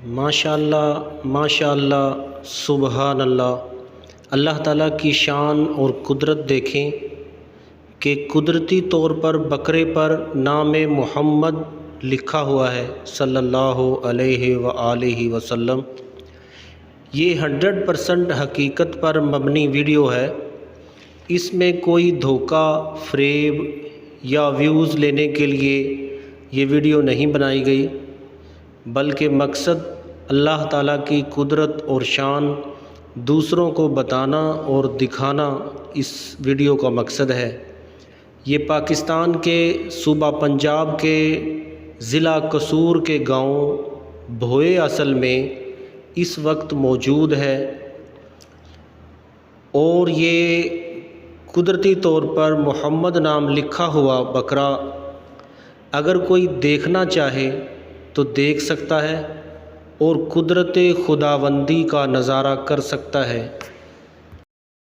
ماشاء اللہ سبحان اللہ۔ اللہ تعالیٰ کی شان اور قدرت دیکھیں کہ قدرتی طور پر بکرے پر نام محمد لکھا ہوا ہے صلی اللہ علیہ وآلہ وسلم۔ یہ 100% حقیقت پر مبنی ویڈیو ہے۔ اس میں کوئی دھوکہ، فریب یا ویوز لینے کے لیے یہ ویڈیو نہیں بنائی گئی، بلکہ مقصد اللہ تعالیٰ کی قدرت اور شان دوسروں کو بتانا اور دکھانا اس ویڈیو کا مقصد ہے۔ یہ پاکستان کے صوبہ پنجاب کے ضلع قصور کے گاؤں بھوئے اصل میں اس وقت موجود ہے، اور یہ قدرتی طور پر محمد نام لکھا ہوا بکرا اگر کوئی دیکھنا چاہے تو دیکھ سکتا ہے اور قدرت خداوندی کا نظارہ کر سکتا ہے۔